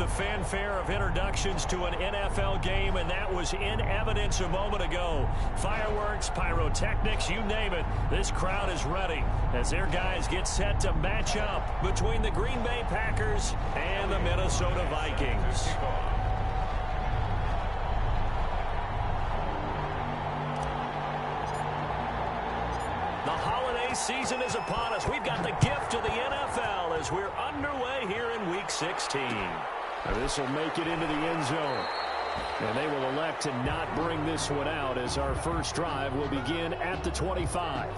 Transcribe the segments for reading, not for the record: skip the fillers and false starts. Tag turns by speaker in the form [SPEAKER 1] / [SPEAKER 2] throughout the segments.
[SPEAKER 1] the fanfare of introductions to an NFL game, and that was in evidence a moment ago. Fireworks, pyrotechnics, you name it. This crowd is ready as their guys get set to match up between the Green Bay Packers and the Minnesota Vikings. The holiday season is upon us. We've got the gift of the NFL as we're underway here in Week 16. This will make it into the end zone. And they will elect to not bring this one out as our first drive will begin at the 25.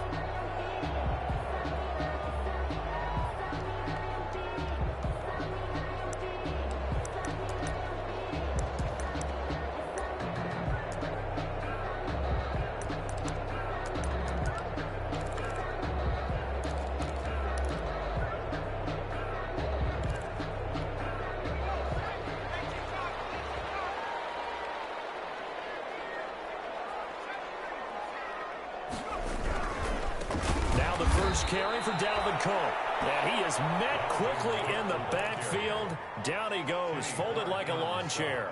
[SPEAKER 1] Carry for Dalvin Cook. And he is met quickly in the backfield. Down he goes, folded like a lawn chair.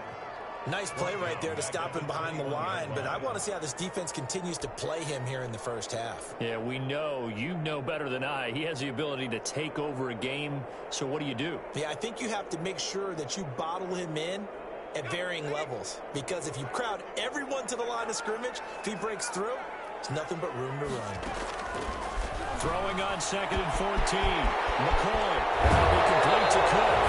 [SPEAKER 2] Nice play right there to stop him behind the line, but I want to see how this defense continues to play him here in the first half.
[SPEAKER 1] Yeah, we know, you know better than I, he has the ability to take over a game, so what do?
[SPEAKER 2] Yeah, I think you have to make sure that you bottle him in at varying levels, because if you crowd everyone to the line of scrimmage, if he breaks through, there's nothing but room to run.
[SPEAKER 1] Throwing on 2nd and 14. McCoy. That'll be complete to Cook.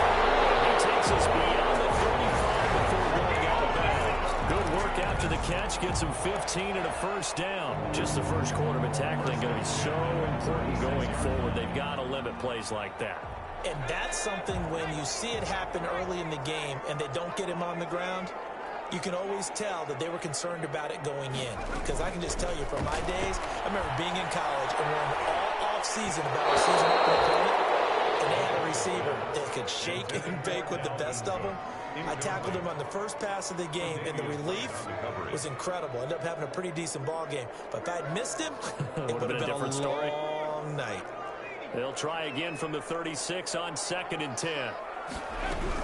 [SPEAKER 1] He takes us beyond the 35 before going out of bounds. Good work after the catch. Gets him 15 and a first down. Just the first quarter, but tackling going to be so important going forward. They've got to limit plays like that.
[SPEAKER 2] And that's something when you see it happen early in the game and they don't get him on the ground, you can always tell that they were concerned about it going in. Because I can just tell you from my days, I remember being in college and learned all off-season about our season opener opponent, and they had a receiver that could shake and bake with the best of them. I tackled him on the first pass of the game, and the relief was incredible. Ended up having a pretty decent ball game. But if I had missed him, it would have been a different story. Long night.
[SPEAKER 1] They'll try again from the 36 on 2nd and 10.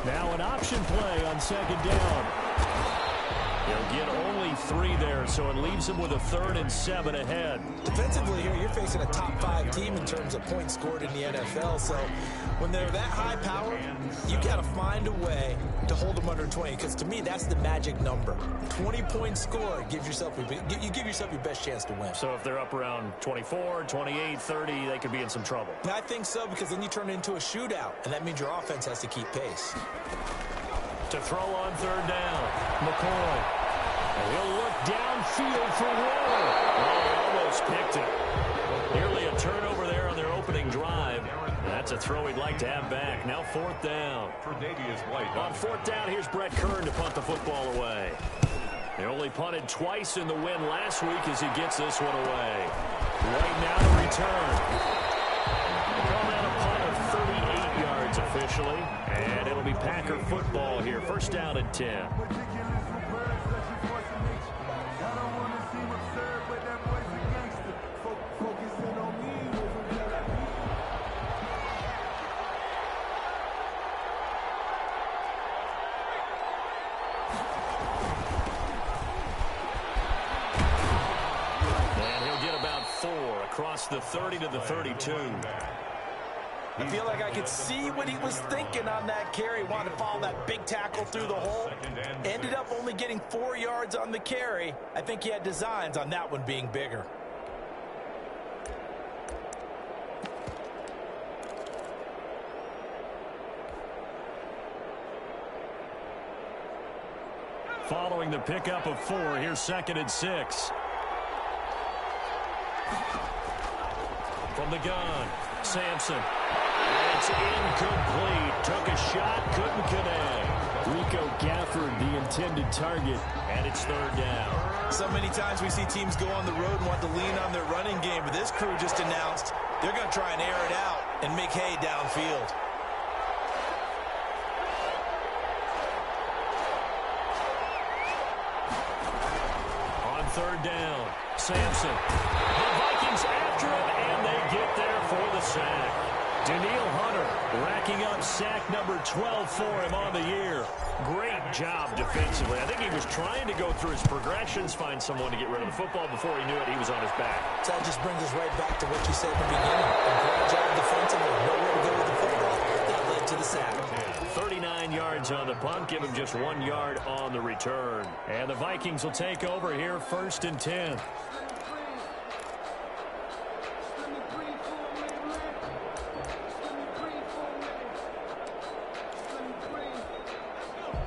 [SPEAKER 1] Now an option play on 2nd down. He'll get only 3 there, so it leaves him with a 3rd and 7 ahead.
[SPEAKER 2] Defensively here, you're facing a top 5 team in terms of points scored in the NFL. So when they're that high power, you got to find a way to hold them under 20. Because to me, that's the magic number. 20 points scored, you give yourself your best chance to win.
[SPEAKER 1] So if they're up around 24, 28, 30, they could be in some trouble.
[SPEAKER 2] I think so, because then you turn it into a shootout, and that means your offense has to keep pace.
[SPEAKER 1] To throw on 3rd down, McCoy. And he'll look downfield for Waller. Oh, he almost picked it. Nearly a turnover there on their opening drive. And that's a throw he'd like to have back. Now 4th down. On 4th down, here's Brett Kern to punt the football away. They only punted twice in the win last week as he gets this one away. Right now to return. Call that a punt of 38 yards officially. And it'll be Packer football here. 1st down and 10. Across the 30 to the 32.
[SPEAKER 2] I feel like I could see what he was thinking on that carry. Wanted to follow that big tackle through the hole. Ended up only getting 4 yards on the carry. I think he had designs on that one being bigger.
[SPEAKER 1] Following the pickup of 4, here's 2nd and 6. From the gun, Sampson. And it's incomplete. Took a shot, couldn't connect. Rico Gafford, the intended target, and it's 3rd down.
[SPEAKER 2] So many times we see teams go on the road and want to lean on their running game, but this crew just announced they're going to try and air it out and make hay downfield.
[SPEAKER 1] On 3rd down, Sampson. The Vikings after him, and they get there for the sack. Daniil Hunter racking up sack number 12 for him on the year. Great job defensively. I think he was trying to go through his progressions, find someone to get rid of the football. Before he knew it, he was on his back.
[SPEAKER 2] So that just brings us right back to what you said at the beginning. A great job defensively. Nowhere to go with the football. That led to the sack.
[SPEAKER 1] 39 yards on the punt. Give him just 1 yard on the return. And the Vikings will take over here, 1st and 10.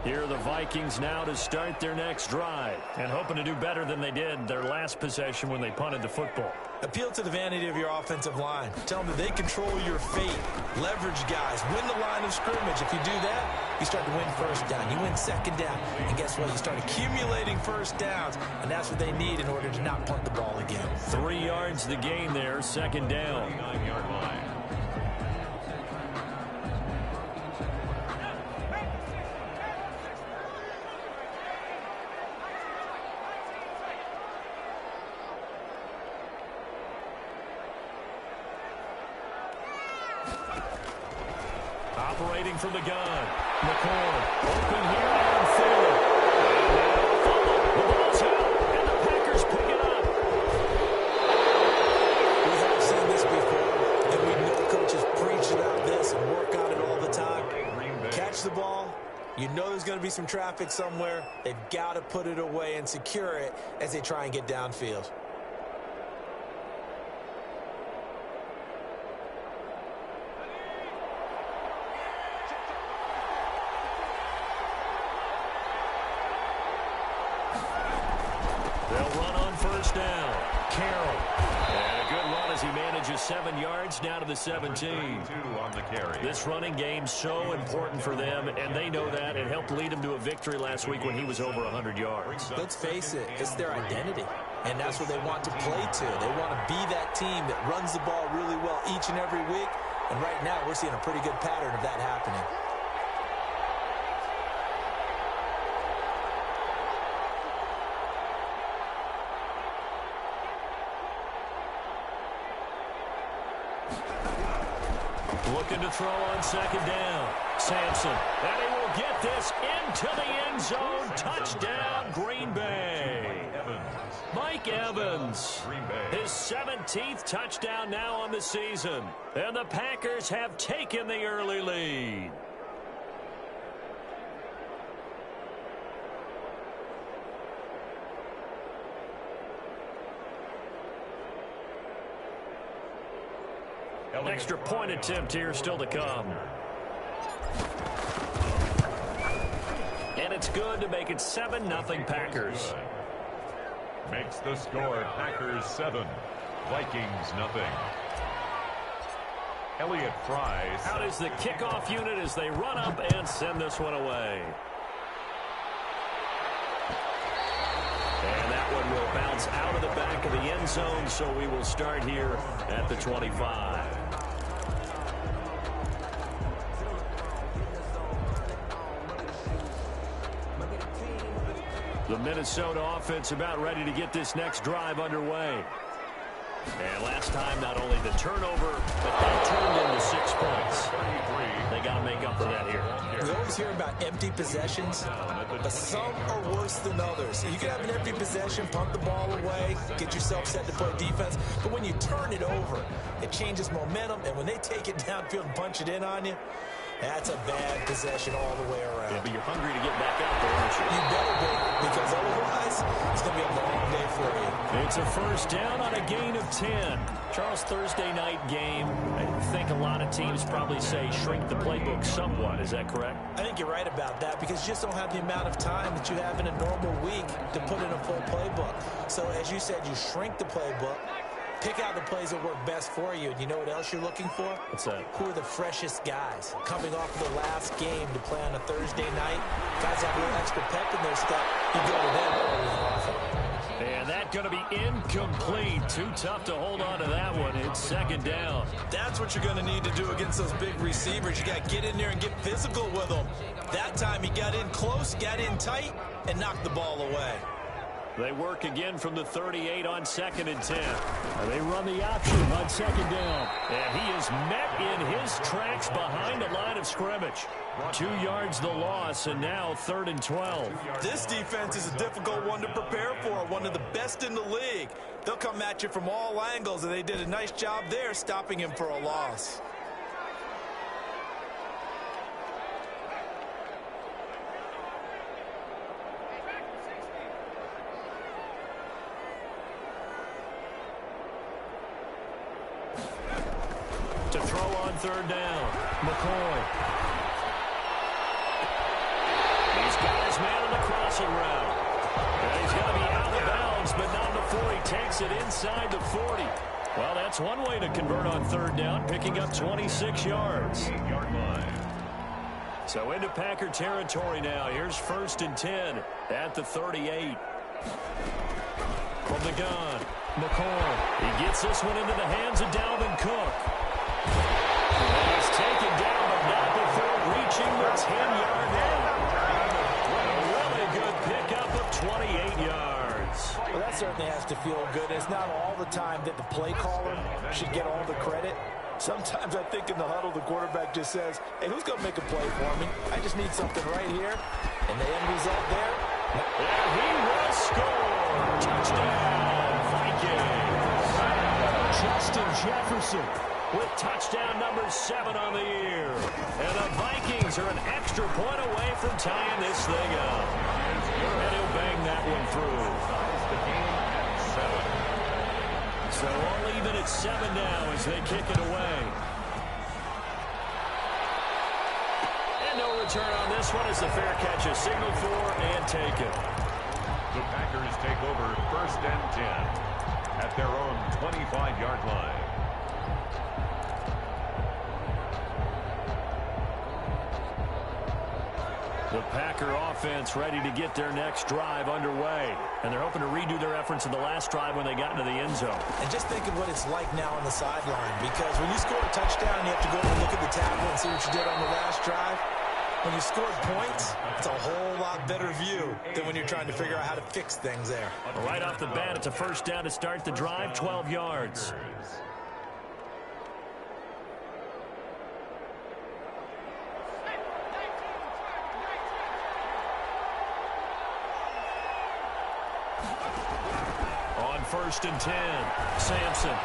[SPEAKER 1] Here are the Vikings now to start their next drive and hoping to do better than they did their last possession when they punted the football.
[SPEAKER 2] Appeal to the vanity of your offensive line. Tell them that they control your fate. Leverage guys. Win the line of scrimmage. If you do that, you start to win first down. You win second down. And guess what? You start accumulating first downs. And that's what they need in order to not punt the ball again.
[SPEAKER 1] 3 yards the gain there. 2nd down.
[SPEAKER 3] 9-yard line.
[SPEAKER 1] Operating from the gun. McCoy open here downfield. The ball's out, and the Packers pick it up.
[SPEAKER 2] We have seen this before, and we know coaches preach about this and work on it all the time. Catch the ball. You know there's going to be some traffic somewhere. They've got to put it away and secure it as they try and get downfield.
[SPEAKER 1] They'll run on 1st down. Carroll. And a good run as he manages 7 yards down to the 17.
[SPEAKER 3] On the carry.
[SPEAKER 1] This running game so important for them, and they know that. It helped lead them to a victory last week when he was over 100 yards.
[SPEAKER 2] Let's face it, it's their identity. And that's what they want to play to. They want to be that team that runs the ball really well each and every week. And right now, we're seeing a pretty good pattern of that happening.
[SPEAKER 1] Looking to throw on 2nd down. Sampson. And he will get this into the end zone. Touchdown, Green Bay. Mike Evans. His 17th touchdown now on the season. And the Packers have taken the early lead. Extra point attempt here still to come. And it's good to make it 7-0 Packers.
[SPEAKER 3] Makes the score Packers 7, Vikings nothing. Elliott Fries.
[SPEAKER 1] Out is the kickoff unit as they run up and send this one away. And that one will bounce out of the back of the end zone, so we will start here at the 25. The Minnesota offense about ready to get this next drive underway. And last time, not only the turnover, but that turned into 6 points. They got to make up for that here.
[SPEAKER 2] We always hear about empty possessions, but some are worse than others. You can have an empty possession, pump the ball away, get yourself set to play defense, but when you turn it over, it changes momentum, and when they take it downfield and punch it in on you, that's a bad possession all the way around.
[SPEAKER 1] Yeah, but you're hungry to get back out there, aren't you?
[SPEAKER 2] You better be, because otherwise, it's going to be a long day for you.
[SPEAKER 1] It's a 1st down on a gain of 10. Charles, Thursday night game, I think a lot of teams probably say shrink the playbook somewhat. Is that correct?
[SPEAKER 2] I think you're right about that because you just don't have the amount of time that you have in a normal week to put in a full playbook. So, as you said, you shrink the playbook. Pick out the plays that work best for you. And you know what else you're looking for?
[SPEAKER 1] What's that?
[SPEAKER 2] Who are the freshest guys? Coming off of the last game to play on a Thursday night. Guys have a little extra pep in their step. You go to them early and often.
[SPEAKER 1] And that's going to be incomplete. Too tough to hold on to that one. It's 2nd down.
[SPEAKER 2] That's what you're going to need to do against those big receivers. You got to get in there and get physical with them. That time he got in close, got in tight, and knocked the ball away.
[SPEAKER 1] They work again from the 38 on 2nd and 10.
[SPEAKER 4] They run the option on 2nd down.
[SPEAKER 1] And he is met in his tracks behind the line of scrimmage. 2 yards the loss, and now 3rd and 12.
[SPEAKER 2] This defense is a difficult one to prepare for, one of the best in the league. They'll come at you from all angles, and they did a nice job there stopping him for a loss.
[SPEAKER 1] To throw on 3rd down, McCoy. He's got his man on the crossing route. And he's going to be out of bounds, but not before he takes it inside the 40. Well, that's one way to convert on 3rd down, picking up 26 yards.
[SPEAKER 3] 8-yard line.
[SPEAKER 1] So into Packer territory now. Here's 1st and 10 at the 38. From the gun, McCoy. He gets this one into the hands of Dalvin Cook. And he's taken down, but not before reaching the 10-yard line. A really good pickup of 28 yards.
[SPEAKER 2] Well, that certainly has to feel good. It's not all the time that the play caller should get all the credit. Sometimes I think in the huddle, the quarterback just says, hey, who's going to make a play for me? I just need something right here. And the end result there.
[SPEAKER 1] And he will score. Touchdown, Vikings.
[SPEAKER 4] Justin Jefferson
[SPEAKER 1] with touchdown number 7 on the year. And the Vikings are an extra point away from tying this thing up. And he'll bang that one through.
[SPEAKER 3] The game at 7.
[SPEAKER 1] So all even at 7 now as they kick it away. And no return on this one as the fair catch is signaled for and taken.
[SPEAKER 3] The Packers take over 1st and 10 at their own 25-yard line.
[SPEAKER 1] The Packer offense ready to get their next drive underway. And they're hoping to redo their efforts in the last drive when they got into the end zone.
[SPEAKER 2] And just think of what it's like now on the sideline, because when you score a touchdown, you have to go over and look at the tackle and see what you did on the last drive. When you scored points, it's a whole lot better view than when you're trying to figure out how to fix things there.
[SPEAKER 1] Right off the bat, it's a 1st down to start the drive, 12 yards. On 1st and 10, Sampson.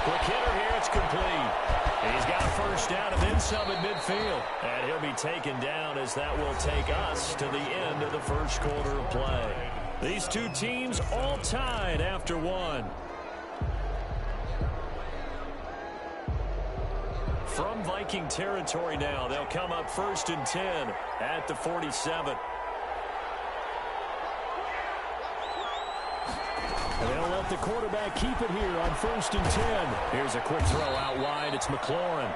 [SPEAKER 1] Quick hitter here, it's complete. He's got 1st down and then some at midfield. And he'll be taken down as that will take us to the end of the 1st quarter of play. These two teams all tied after 1. From Viking territory now, they'll come up 1st and 10 at the 47.
[SPEAKER 4] And they'll let the quarterback keep it here on 1st and 10.
[SPEAKER 1] Here's a quick throw out wide. It's McLaurin.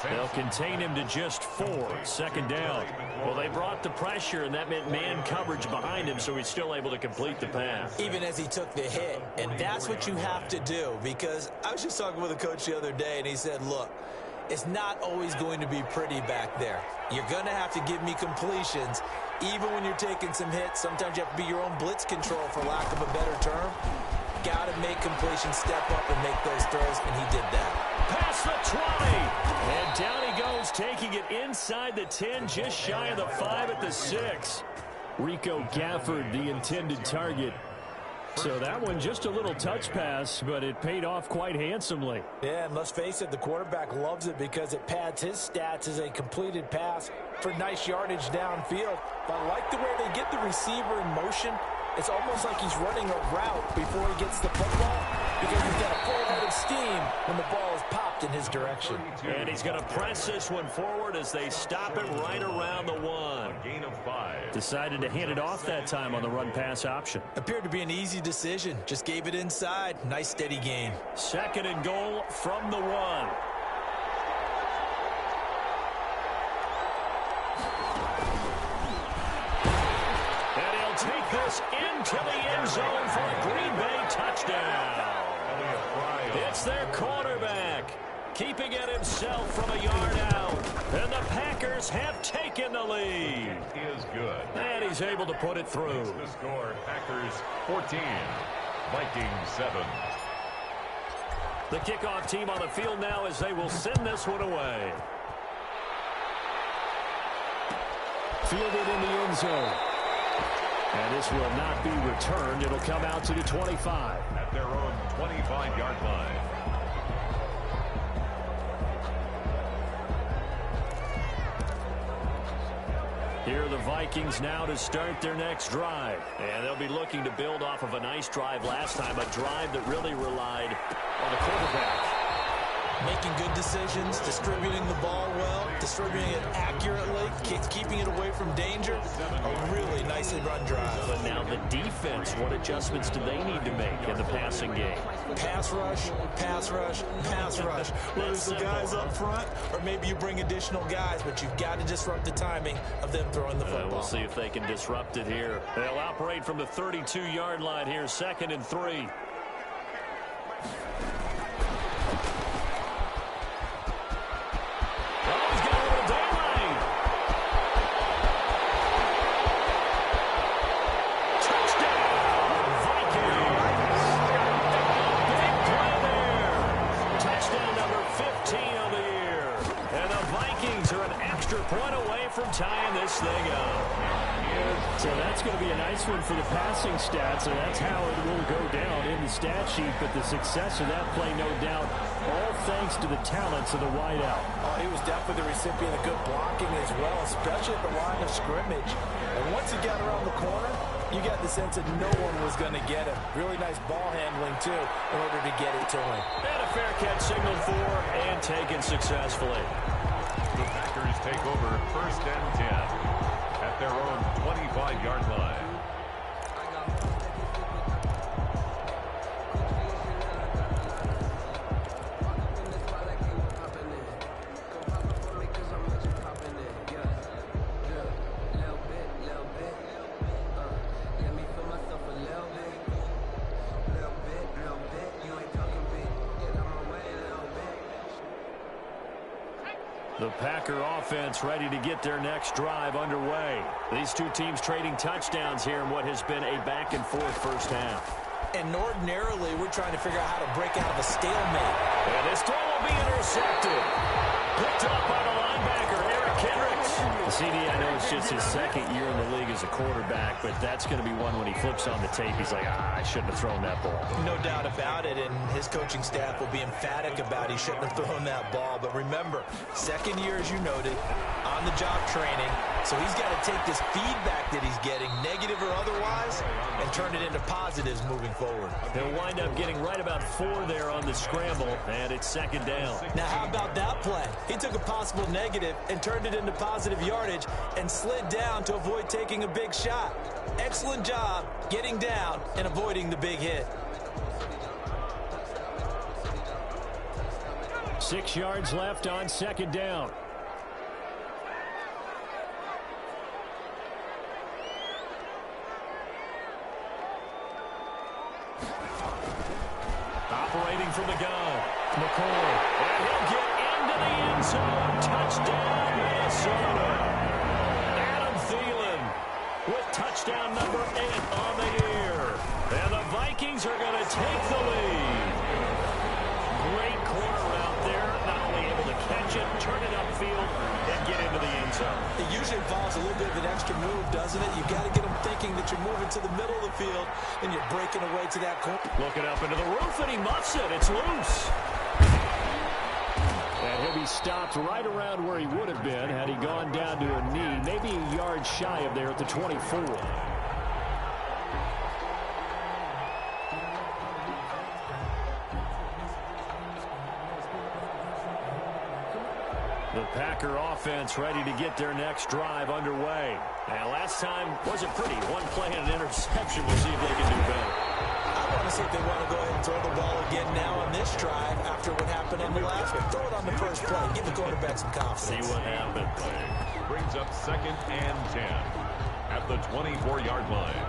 [SPEAKER 1] They'll contain him to just 4. 2nd down. Well, they brought the pressure, and that meant man coverage behind him, so he's still able to complete the pass.
[SPEAKER 2] Even as he took the hit. And that's what you have to do, because I was just talking with a coach the other day, and he said, look, it's not always going to be pretty back there. You're going to have to give me completions. Even when you're taking some hits, sometimes you have to be your own blitz control, for lack of a better term. Got to make completions, step up and make those throws, and he did that.
[SPEAKER 1] Past the 20. And down he goes, taking it inside the 10, just shy of the 5 at the 6.
[SPEAKER 4] Rico Gafford, the intended target. So that one just a little touch pass, but it paid off quite handsomely.
[SPEAKER 2] Yeah, and let's face it, the quarterback loves it because it pads his stats as a completed pass for nice yardage downfield. But I like the way they get the receiver in motion. It's almost like he's running a route before he gets the football, because he's got a full head of steam when the ball is popped in his direction.
[SPEAKER 1] And he's going to press this one forward as they stop it right around the 1.
[SPEAKER 3] A gain of 5.
[SPEAKER 1] Decided to hand it off that time on the run-pass option.
[SPEAKER 2] Appeared to be an easy decision. Just gave it inside. Nice, steady gain.
[SPEAKER 1] 2nd and goal from the 1. Take this into the end zone for a Green Bay touchdown. It's their quarterback, keeping it himself from a yard out. And the Packers have taken the lead.
[SPEAKER 3] Is good.
[SPEAKER 1] And he's able to put it through.
[SPEAKER 3] The score, Packers 14, Vikings 7.
[SPEAKER 1] The kickoff team on the field now as they will send this one away.
[SPEAKER 4] Fielded in the end zone. And this will not be returned. It'll come out to the 25.
[SPEAKER 3] At their own 25-yard line.
[SPEAKER 1] Here are the Vikings now to start their next drive. And they'll be looking to build off of a nice drive last time, a drive that really relied on the quarterback.
[SPEAKER 2] Making good decisions, distributing the ball well, distributing it accurately, keeping it away from danger. A really nicely run drive.
[SPEAKER 1] But now the defense, what adjustments do they need to make in the passing game?
[SPEAKER 2] Pass rush, pass rush, pass rush. Whether it's the guys up front or maybe you bring additional guys, but you've got to disrupt the timing of them throwing the football.
[SPEAKER 1] We'll see if they can disrupt it here. They'll operate from the 32-yard line here, 2nd and 3. Tying this thing up.
[SPEAKER 4] So that's going to be a nice one for the passing stats, and that's how it will go down in the stat sheet. But the success of that play, no doubt, all thanks to the talents of the wideout.
[SPEAKER 2] Oh, he was definitely the recipient of good blocking as well, especially at the line of scrimmage. And once he got around the corner, you got the sense that no one was going to get him. Really nice ball handling, too, in order to get it to him.
[SPEAKER 1] And a fair catch signaled for and taken successfully.
[SPEAKER 3] The Packers take over 1st and 10 at their own 25-yard line.
[SPEAKER 1] The Packer offense ready to get their next drive underway. These two teams trading touchdowns here in what has been a back-and-forth first half.
[SPEAKER 2] And ordinarily, we're trying to figure out how to break out of a stalemate.
[SPEAKER 1] And this throw will be intercepted. Picked up by the linebacker, Eric Kendricks. The CD, I know it's just his 2nd year in the league as a quarterback, but that's going to be one when he flips on the tape. He's like, I shouldn't have thrown that ball.
[SPEAKER 2] No doubt about it, and his coaching staff will be emphatic about he shouldn't have thrown that ball. But remember, 2nd year, as you noted, on-the-job training. So he's got to take this feedback that he's getting, negative or otherwise, and turn it into positives moving forward.
[SPEAKER 1] He'll wind up getting right about 4 there on the scramble, and it's 2nd down.
[SPEAKER 2] Now, how about that play? He took a possible negative and turned it into positive yardage and slid down to avoid taking a big shot. Excellent job getting down and avoiding the big hit.
[SPEAKER 4] 6 yards left on 2nd down.
[SPEAKER 1] Operating from the gun, McCoy. And he'll get into the end zone. Touchdown, Minnesota. Adam Thielen with touchdown number 8 on the year. And the Vikings are going to take the lead. Great corner out there. Not only able to catch it, turn it upfield, and get into the end zone.
[SPEAKER 2] It usually involves a little bit of an extra move, doesn't it? You've got to get them thinking that you're moving to the middle of the field and you're breaking away to that corner.
[SPEAKER 1] Looking up into the roof, and he muffs it. It's loose.
[SPEAKER 4] And he'll be stopped right around where he would have been had he gone down to a knee, maybe a yard shy of there at the 24.
[SPEAKER 1] The Packer offense ready to get their next drive underway. Now, last time wasn't pretty. One play and an interception. We'll see if they can do better.
[SPEAKER 2] I want to see if they want to go ahead and throw the ball again now on this drive after what happened on the last one. Throw it on the first play. Give the quarterback some confidence.
[SPEAKER 1] See what happens.
[SPEAKER 3] Brings up 2nd and 10 at the 24-yard line.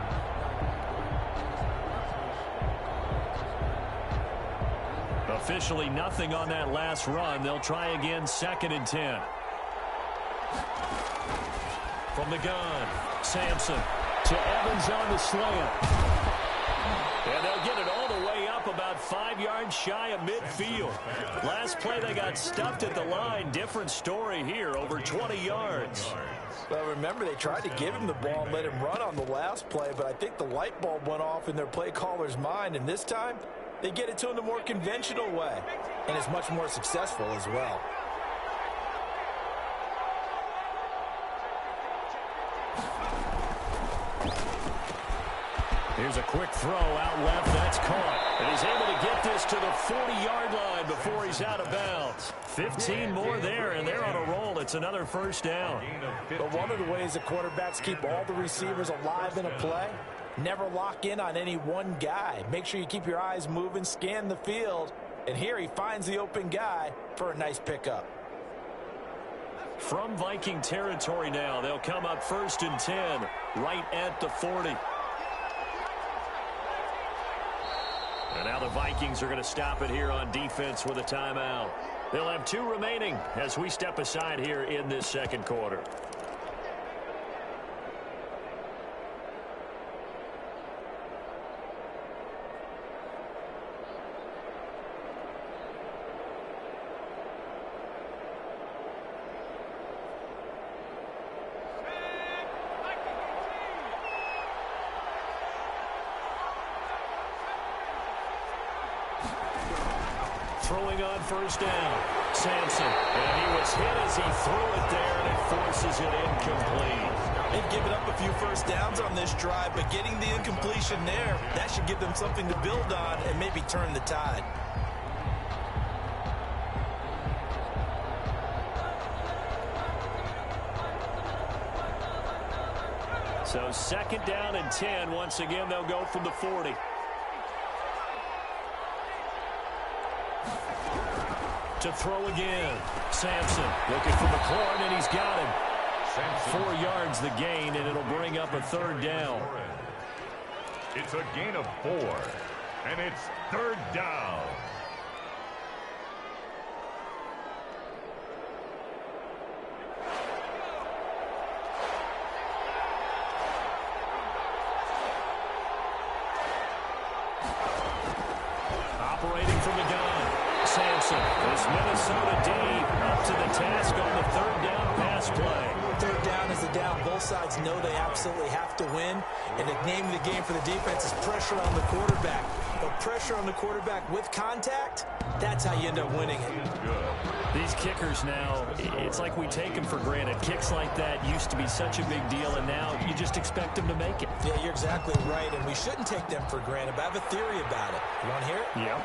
[SPEAKER 1] Officially nothing on that last run. They'll try again, 2nd and 10. From the gun, Sampson to Evans on the slant. And they'll get it all the way up about 5 yards shy of midfield. Last play they got stuffed at the line. Different story here, over 20 yards.
[SPEAKER 2] Well, remember, they tried to give him the ball and let him run on the last play, but I think the light bulb went off in their play caller's mind, and this time they get it to him the more conventional way, and it's much more successful as well.
[SPEAKER 1] Here's a quick throw out left. That's caught. And he's able to get this to the 40-yard line before he's out of bounds. 15 more there, and they're on a roll. It's another first down.
[SPEAKER 2] But one of the ways the quarterbacks keep all the receivers alive in a play, never lock in on any one guy. Make sure you keep your eyes moving, scan the field. And here he finds the open guy for a nice pickup.
[SPEAKER 1] From Viking territory now, they'll come up 1st and 10, right at the 40. And now the Vikings are going to stop it here on defense with a timeout. They'll have 2 remaining as we step aside here in this second quarter. Throwing on first down, Sampson. And he was hit as he threw it there, and it forces it incomplete.
[SPEAKER 2] They've given up a few first downs on this drive, but getting the incompletion there, that should give them something to build on and maybe turn the tide.
[SPEAKER 1] So 2nd down and 10. Once again, they'll go from the 40. To throw again. Sampson looking for McLaurin, and he's got him. 4 yards the gain, and it'll bring up a 3rd down.
[SPEAKER 3] It's a gain of 4, and it's 3rd down.
[SPEAKER 1] Operating from the gun. Sampson, this Minnesota D up to the task on the 3rd down pass play.
[SPEAKER 2] 3rd down is the down. Both sides know they absolutely have to win. And the name of the game for the defense is pressure on the quarterback. But pressure on the quarterback with contact, that's how you end up winning it.
[SPEAKER 1] These kickers now, it's like we take them for granted. Kicks like that used to be such a big deal, and now you just expect them to make it.
[SPEAKER 2] Yeah, you're exactly right, and we shouldn't take them for granted. But I have a theory about it. You want to hear it?
[SPEAKER 1] Yeah.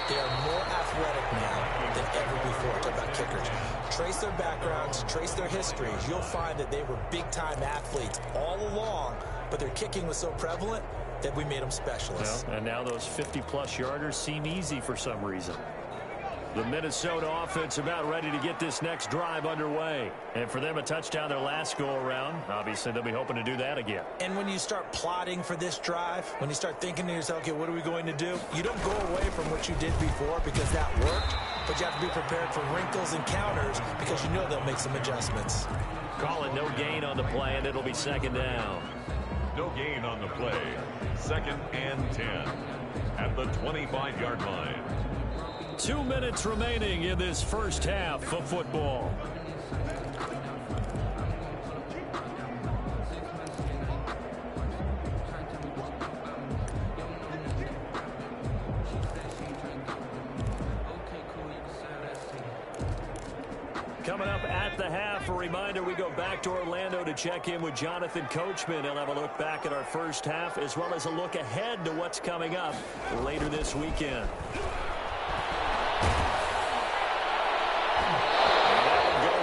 [SPEAKER 2] They are more athletic now than ever before. Talk about kickers. Trace their backgrounds, trace their histories. You'll find that they were big-time athletes all along, but their kicking was so prevalent that we made them specialists.
[SPEAKER 1] Well, and now those 50-plus yarders seem easy for some reason. The Minnesota offense about ready to get this next drive underway. And for them, a touchdown their last go-around. Obviously, they'll be hoping to do that again.
[SPEAKER 2] And when you start plotting for this drive, when you start thinking to yourself, okay, what are we going to do? You don't go away from what you did before because that worked, but you have to be prepared for wrinkles and counters because you know they'll make some adjustments.
[SPEAKER 1] Call it no gain on the play, and it'll be 2nd down.
[SPEAKER 3] No gain on the play. 2nd and 10 at the 25-yard line.
[SPEAKER 1] 2 minutes remaining in this first half of football. Coming up at the half, a reminder, we go back to Orlando to check in with Jonathan Coachman. He'll have a look back at our first half as well as a look ahead to what's coming up later this weekend.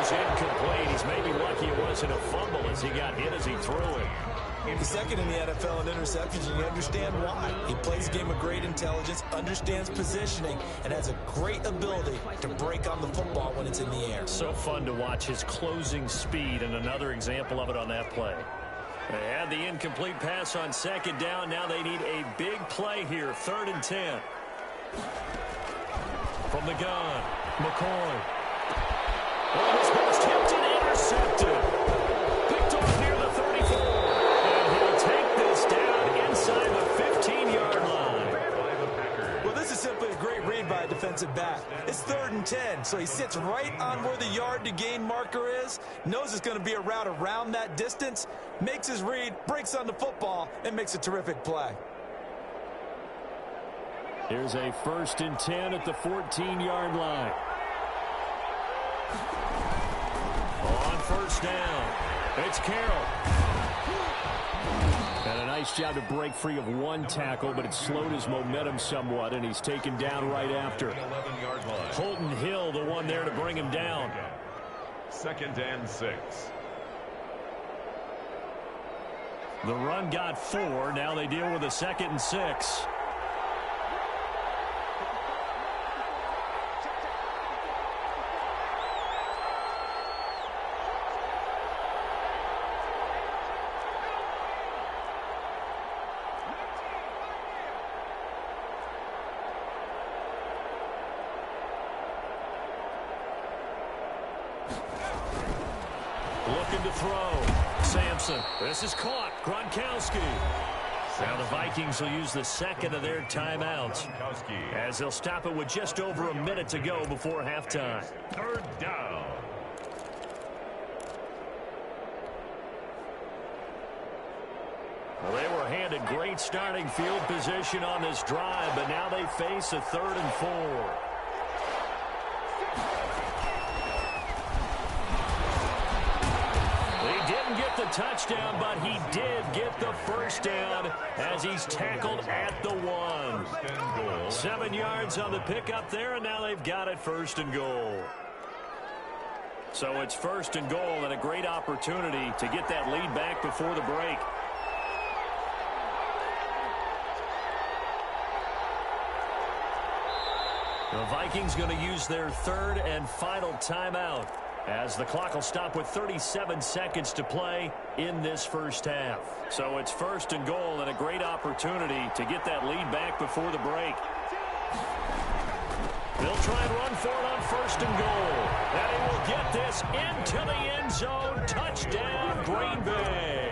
[SPEAKER 1] Incomplete. He's maybe lucky it wasn't a fumble as he got hit as he threw it.
[SPEAKER 2] He's 2nd in the NFL in interceptions, and you understand why. He plays a game of great intelligence, understands positioning, and has a great ability to break on the football when it's in the air.
[SPEAKER 1] So fun to watch his closing speed, and another example of it on that play. They had the incomplete pass on 2nd down. Now they need a big play here, 3rd and 10. From the gun, McCoy. Oh, this ball's tipped and intercepted. Picked off here
[SPEAKER 2] gets it back. It's 3rd and 10, so he sits right on where the yard-to-gain marker is, knows it's going to be a route around that distance, makes his read, breaks on the football, and makes a terrific play.
[SPEAKER 4] Here's a 1st and 10 at the 14-yard line.
[SPEAKER 1] On 1st down, it's Carroll.
[SPEAKER 4] And a nice job to break free of one tackle, but it slowed his momentum somewhat, and he's taken down right after.
[SPEAKER 3] 11-yard line.
[SPEAKER 1] Holton Hill, the one there to bring him down.
[SPEAKER 3] 2nd and 6.
[SPEAKER 1] The run got 4. Now they deal with a 2nd and 6. Looking to throw. Sampson. This is caught. Gronkowski. Now the Vikings will use the 2nd of their timeouts, as they'll stop it with just over a minute to go before halftime.
[SPEAKER 3] 3rd down.
[SPEAKER 1] Well, they were handed great starting field position on this drive, but now they face a 3rd and 4. Get the touchdown, but he did get the 1st down as he's tackled at the 1. 7 yards on the pickup there, and now they've got it 1st and goal. So it's 1st and goal, and a great opportunity to get that lead back before the break. The Vikings going to use their 3rd and final timeout, as the clock will stop with 37 seconds to play in this 1st half. So it's 1st and goal, and a great opportunity to get that lead back before the break. They'll try and run for it on 1st and goal. And he will get this into the end zone. Touchdown, Green Bay.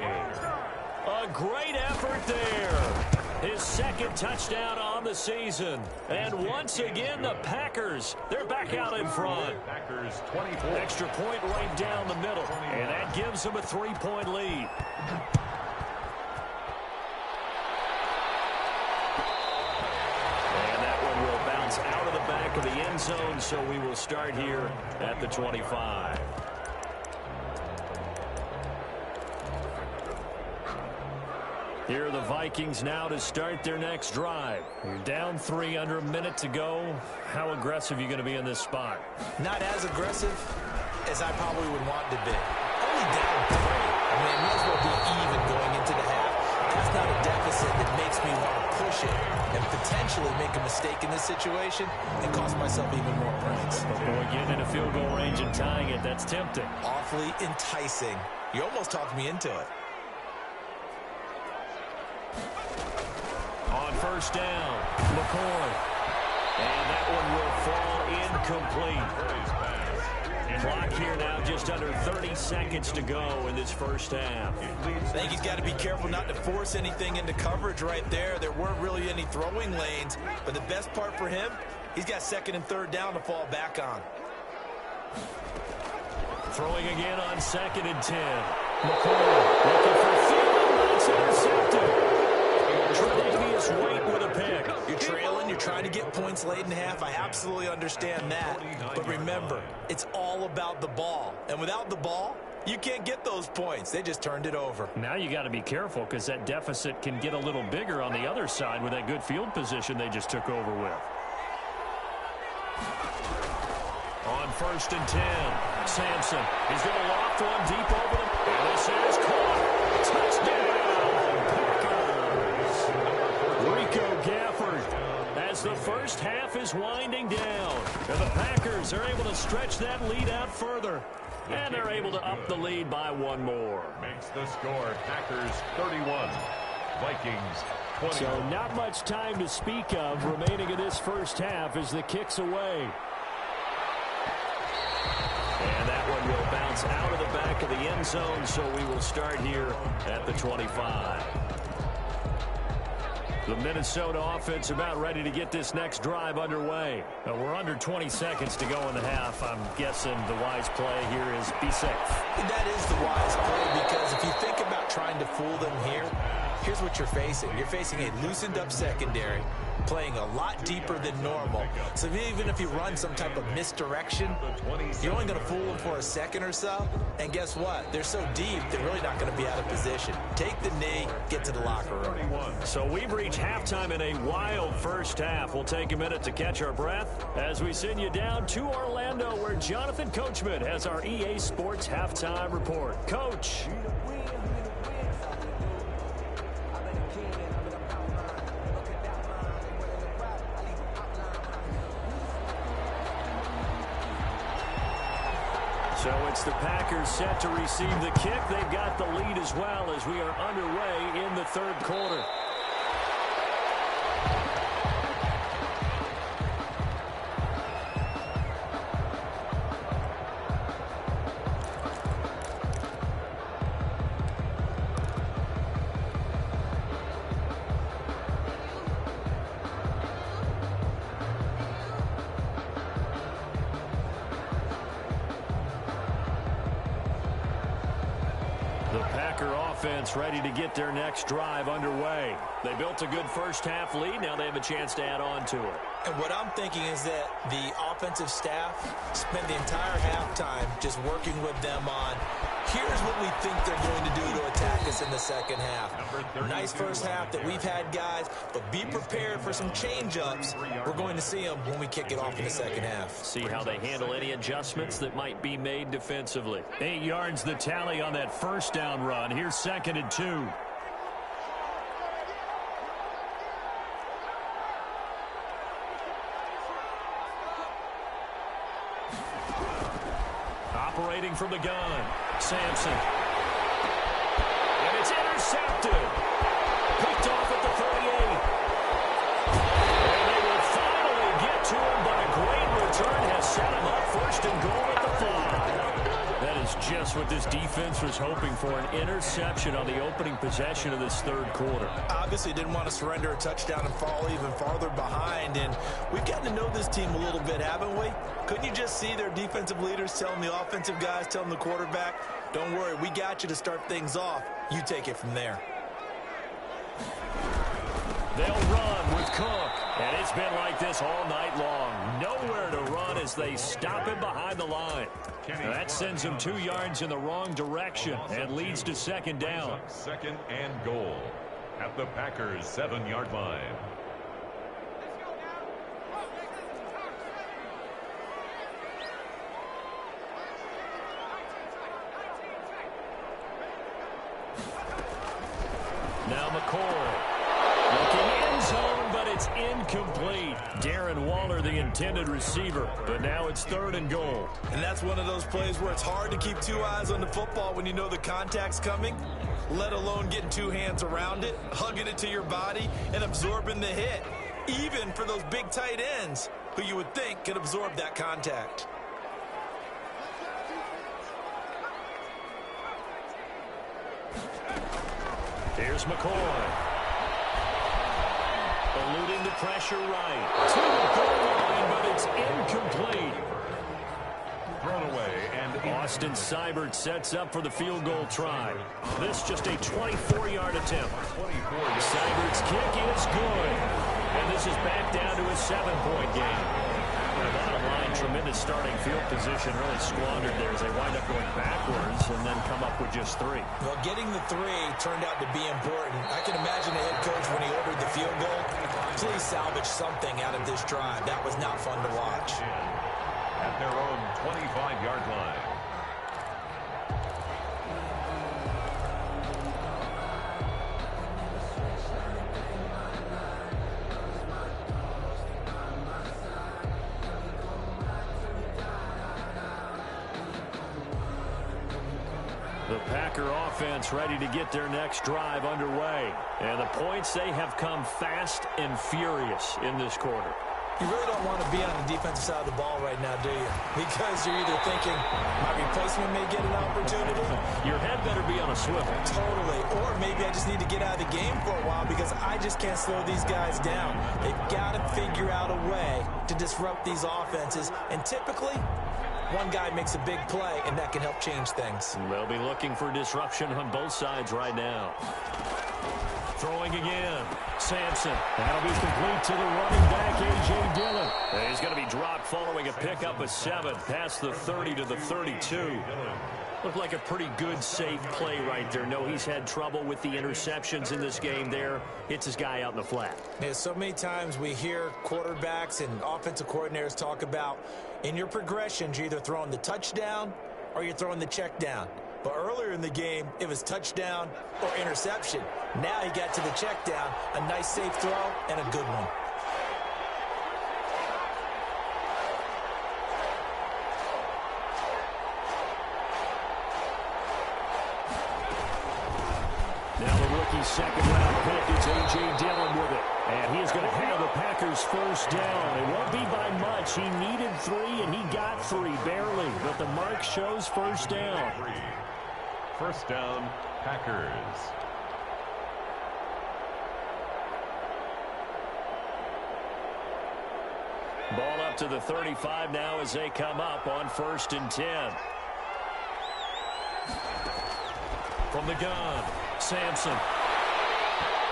[SPEAKER 1] A great effort there. His 2nd touchdown on the season. And once again, the Packers, they're back out in front.
[SPEAKER 3] Packers 24.
[SPEAKER 1] Extra point right down the middle. And that gives them a 3-point lead. And that one will bounce out of the back of the end zone, so we will start here at the 25. Here are the Vikings now to start their next drive. You're down 3, under a minute to go. How aggressive are you going to be in this spot?
[SPEAKER 2] Not as aggressive as I probably would want to be. Only down 3. I mean, it might as well be even going into the half. That's not a deficit that makes me want to push it and potentially make a mistake in this situation and cost myself even more points.
[SPEAKER 1] But boy, getting in a field goal range and tying it, that's tempting.
[SPEAKER 2] Awfully enticing. You almost talked me into it.
[SPEAKER 1] On 1st down, McCoy. And that one will fall incomplete. Clock here now just under 30 seconds to go in this 1st half.
[SPEAKER 2] I think he's got to be careful not to force anything into coverage right there. There weren't really any throwing lanes, but the best part for him, he's got 2nd and 3rd down to fall back on.
[SPEAKER 1] Throwing again on 2nd and 10. McCoy looking for Thielen. It's intercepted. Tre'Davious White with a pick.
[SPEAKER 2] You're trailing, you're trying to get points late in half. I absolutely understand that. But remember, it's all about the ball. And without the ball, you can't get those points. They just turned it over.
[SPEAKER 1] Now you got to be careful, because that deficit can get a little bigger on the other side with that good field position they just took over with. On 1st and 10, Sampson. He's going to loft one deep over them. And this is caught. Touchdown, Packers. Rico Gafford, as the 1st half is winding down. And the Packers are able to stretch that lead out further. And they're able to up the lead by 1 more.
[SPEAKER 3] Makes the score Packers 31, Vikings 20.
[SPEAKER 4] So not much time to speak of remaining in this 1st half as the kick's away.
[SPEAKER 1] And that one will bounce out of the back of the end zone, so we will start here at the 25. The Minnesota offense about ready to get this next drive underway.
[SPEAKER 4] We're under 20 seconds to go in the half. I'm guessing the wise play here is be safe.
[SPEAKER 2] That is the wise play, because if you think about trying to fool them here, here's what you're facing. You're facing a loosened up secondary, playing a lot deeper than normal. So even if you run some type of misdirection, you're only going to fool them for a second or so. And guess what? They're so deep, they're really not going to be out of position. Take the knee, get to the locker room.
[SPEAKER 1] So we've reached halftime in a wild first half. We'll take a minute to catch our breath as we send you down to Orlando, where Jonathan Coachman has our EA Sports halftime report. Coach. So it's the Packers set to receive the kick. They've got the lead as well as we are underway in the third quarter. Offense ready to get their next drive underway. They built a good first half lead. Now they have a chance to add on to it.
[SPEAKER 2] And what I'm thinking is that the offensive staff spent the entire halftime just working with them on, here's what we think they're going to do to attack us in the second half. Nice first half that we've had, guys, but be prepared for some change-ups. We're going to see them when we kick it off in the second half.
[SPEAKER 1] See how they handle any adjustments that might be made defensively.
[SPEAKER 4] 8 yards the tally on that first down run. Here's 2nd and 2.
[SPEAKER 1] Operating from the gun, Sampson. And it's intercepted. Picked off at the 38. And they will finally get to him, but a great return has set him up. 1st and goal at the 5.
[SPEAKER 4] That is just what this defense was hoping for, an interception on the opening possession of this third quarter.
[SPEAKER 2] Obviously didn't want to surrender a touchdown and fall even farther behind, and we've gotten to know this team a little bit, haven't we? Couldn't you just see their defensive leaders telling the offensive guys, telling the quarterback, don't worry, we got you to start things off. You take it from there.
[SPEAKER 1] They'll run with Cook, and it's been like this all night long. Nowhere to run as they stop him behind the line. Now that sends him 2 yards in the wrong direction and leads to 2nd down.
[SPEAKER 3] 2nd and goal at the Packers' 7-yard line.
[SPEAKER 1] Now McCoy. Looking end zone, but it's incomplete. Darren Waller, the intended receiver, but now it's 3rd and goal.
[SPEAKER 2] And that's one of those plays where it's hard to keep 2 eyes on the football when you know the contact's coming, let alone getting 2 hands around it, hugging it to your body, and absorbing the hit, even for those big tight ends who you would think could absorb that contact.
[SPEAKER 1] Here's McCoy. Eluding the pressure right. To the goal line, but it's incomplete.
[SPEAKER 3] Thrown away, and
[SPEAKER 1] Austin Seibert sets up for the field goal try. This just a 24-yard attempt. Seibert's kick is good. And this is back down to a 7-point game. The bottom line, tremendous starting field position, really squandered there as they wind up going backwards and then come up with just 3.
[SPEAKER 2] Well, getting the 3 turned out to be important. I can imagine the head coach when he ordered the field goal, please salvage something out of this drive. That was not fun to watch.
[SPEAKER 3] At their own 25-yard line.
[SPEAKER 1] The Packer offense ready to get their next drive underway. And the points, they have come fast and furious in this quarter.
[SPEAKER 2] You really don't want to be on the defensive side of the ball right now, do you? Because you're either thinking, my replacement may get an opportunity.
[SPEAKER 1] Your head better be on a swivel.
[SPEAKER 2] Totally. Or maybe I just need to get out of the game for a while because I just can't slow these guys down. They've got to figure out a way to disrupt these offenses. And typically, one guy makes a big play, and that can help change things.
[SPEAKER 1] They'll be looking for disruption on both sides right now. Throwing again. Sampson.
[SPEAKER 4] That'll be complete to the running back, A.J. Dillon.
[SPEAKER 1] And he's going to be dropped following a pickup of 7 past the 30 to the 32. Looked like a pretty good, safe play right there. No, he's had trouble with the interceptions in this game there. Hits his guy out in the flat.
[SPEAKER 2] Yeah, so many times we hear quarterbacks and offensive coordinators talk about in your progressions, you're either throwing the touchdown or you're throwing the check down. But earlier in the game, it was touchdown or interception. Now he got to the check down, a nice safe throw, and a good one.
[SPEAKER 4] Now the rookie second-round pick is A.J. Dillon with it. And he is going to have the Packers first down. It won't be by much. He needed 3, and he got 3, barely. But the mark shows first down.
[SPEAKER 3] First down, Packers.
[SPEAKER 1] Ball up to the 35 now as they come up on 1st and 10. From the gun, Sampson.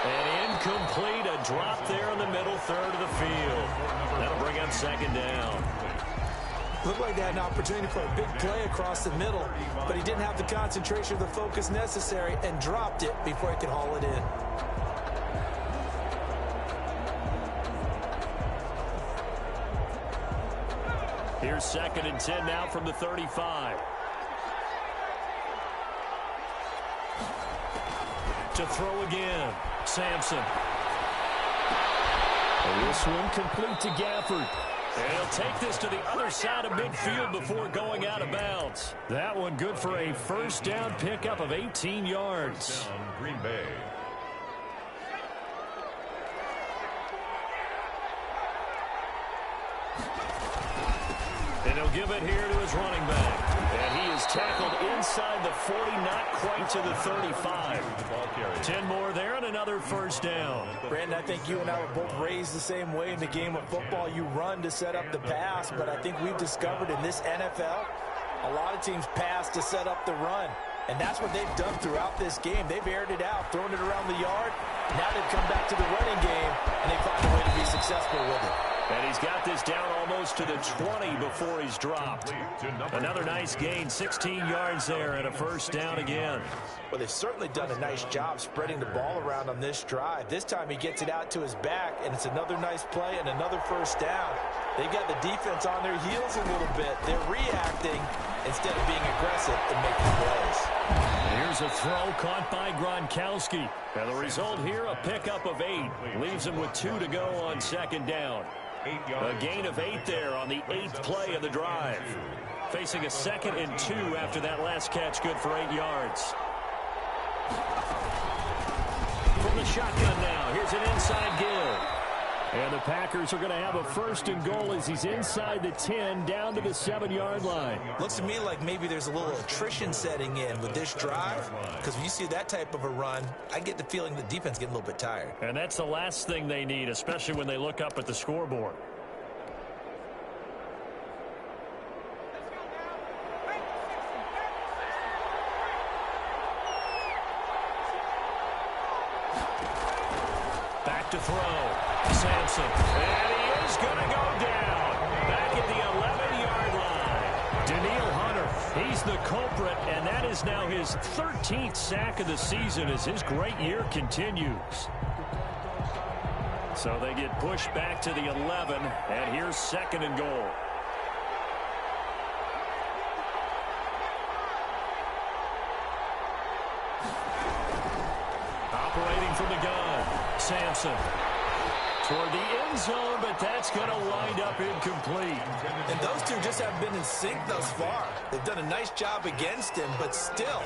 [SPEAKER 1] And incomplete, a drop there in the middle third of the field. That'll bring up 2nd down.
[SPEAKER 2] Looked like they had an opportunity for a big play across the middle, but he didn't have the concentration or the focus necessary and dropped it before he could haul it in.
[SPEAKER 1] Here's 2nd and 10 now from the 35. To throw again, Sampson.
[SPEAKER 4] And this one complete to Gafford.
[SPEAKER 1] And he'll take this to the other side of midfield before going out of bounds.
[SPEAKER 4] That one good for a first down pickup of 18 yards.
[SPEAKER 3] Down, Green Bay.
[SPEAKER 1] And he'll give it here to his running back. And he is tackled inside the 40, not quite to the 35. 10 more there and another first down.
[SPEAKER 2] Brandon, I think you and I were both raised the same way in the game of football. You run to set up the pass, but I think we've discovered in this NFL, a lot of teams pass to set up the run. And that's what they've done throughout this game. They've aired it out, thrown it around the yard. Now they've come back to the running game, and they find a way to be successful with it.
[SPEAKER 1] And he's got this down almost to the 20 before he's dropped. Another nice gain, 16 yards there and a first down again.
[SPEAKER 2] Well, they've certainly done a nice job spreading the ball around on this drive. This time he gets it out to his back, and it's another nice play and another first down. They've got the defense on their heels a little bit. They're reacting instead of being aggressive and making plays.
[SPEAKER 1] Here's a throw caught by Gronkowski. And the result here, a pickup of 8. Leaves him with 2 to go on 2nd down. A gain of 8 there on the 8th play of the drive. Facing a 2nd and 2 after that last catch, good for 8 yards. From the shotgun now, here's an inside give.
[SPEAKER 4] And the Packers are going to have a 1st and goal as he's inside the 10 down to the 7-yard line.
[SPEAKER 2] Looks to me like maybe there's a little attrition setting in with this drive, because when you see that type of a run, I get the feeling the defense getting a little bit tired.
[SPEAKER 1] And that's the last thing they need, especially when they look up at the scoreboard. Back to throw. Sampson. And he is going to go down. Back at the 11-yard line. Daniil Hunter, he's the culprit, and that is now his 13th sack of the season as his great year continues. So they get pushed back to the 11, and here's 2nd and goal. Operating from the gun, Sampson. Toward the end zone, but that's going to wind up incomplete.
[SPEAKER 2] And those two just have been in sync thus far. They've done a nice job against him, but still,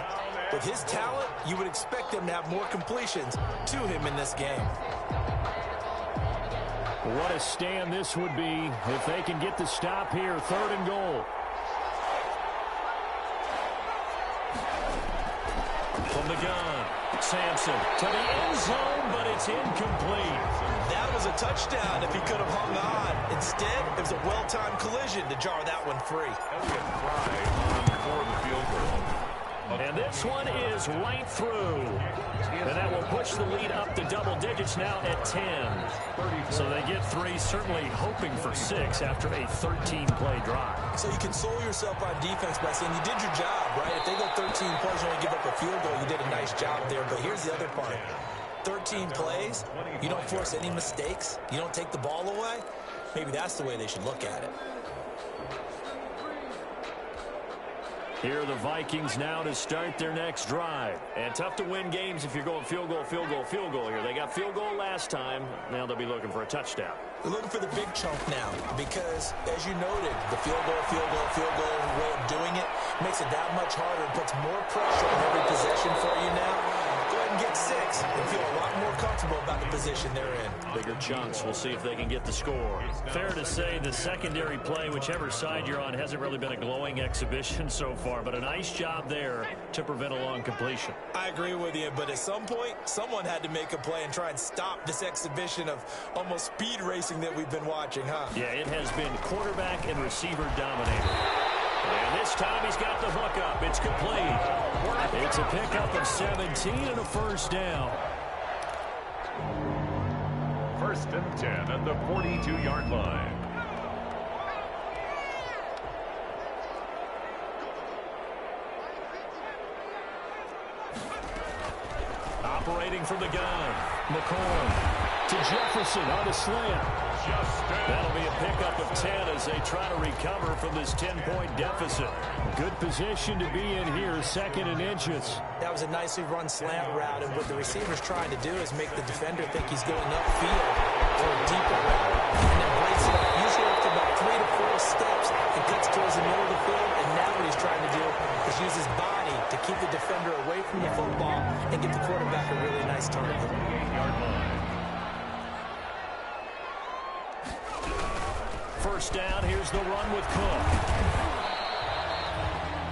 [SPEAKER 2] with his talent, you would expect them to have more completions to him in this game.
[SPEAKER 4] What a stand this would be if they can get the stop here. 3rd and goal.
[SPEAKER 1] From the gun, Sampson to the end zone, but it's incomplete.
[SPEAKER 2] That was a touchdown if he could have hung on. Instead, it was a well-timed collision to jar that one free.
[SPEAKER 3] Elliott Fry on for the field goal.
[SPEAKER 4] And this one is right through. And that will push the lead up to double digits now at 10. So they get 3, certainly hoping for 6 after a 13-play drive.
[SPEAKER 2] So you console yourself on defense by saying you did your job, right? If they go 13 plays and only give up a field goal, you did a nice job there. But here's the other part. 13 plays, you don't force any mistakes, you don't take the ball away. Maybe that's the way they should look at it.
[SPEAKER 4] Here are the Vikings now to start their next drive.
[SPEAKER 1] And tough to win games if you're going field goal, field goal, field goal here. They got field goal last time. Now they'll be looking for a touchdown.
[SPEAKER 2] They're looking for the big chunk now because, as you noted, the field goal way of doing it makes it that much harder. It puts more pressure on every possession for you now. Go ahead and get 6 and feel a lot more comfortable about the position they're in.
[SPEAKER 1] Bigger chunks. We'll see if they can get the score.
[SPEAKER 4] Fair to say the secondary play, whichever side you're on, hasn't really been a glowing exhibition so far, but a nice job there to prevent a long completion.
[SPEAKER 2] I agree with you, but at some point, someone had to make a play and try and stop this exhibition of almost speed racing that we've been watching, huh?
[SPEAKER 4] Yeah, it has been quarterback and receiver dominated.
[SPEAKER 1] And this time he's got the hook up. It's complete.
[SPEAKER 4] It's a pickup of 17 and a first down.
[SPEAKER 3] 1st and 10 at the 42-yard line.
[SPEAKER 1] Operating from the gun. McCoy
[SPEAKER 4] To Jefferson on a slant.
[SPEAKER 1] That'll be a pickup of 10 as they try to recover from this 10-point deficit.
[SPEAKER 4] Good position to be in here, 2nd and inches.
[SPEAKER 2] That was a nicely run slant route, and what the receiver's trying to do is make the defender think he's going upfield for a deeper route, and then breaks it up, usually after about 3 to 4 steps, and cuts towards the middle of the field, and now what he's trying to do is use his body to keep the defender away from the football and give the quarterback a really nice target.
[SPEAKER 3] 28-yard line.
[SPEAKER 1] First down, here's the run with Cook.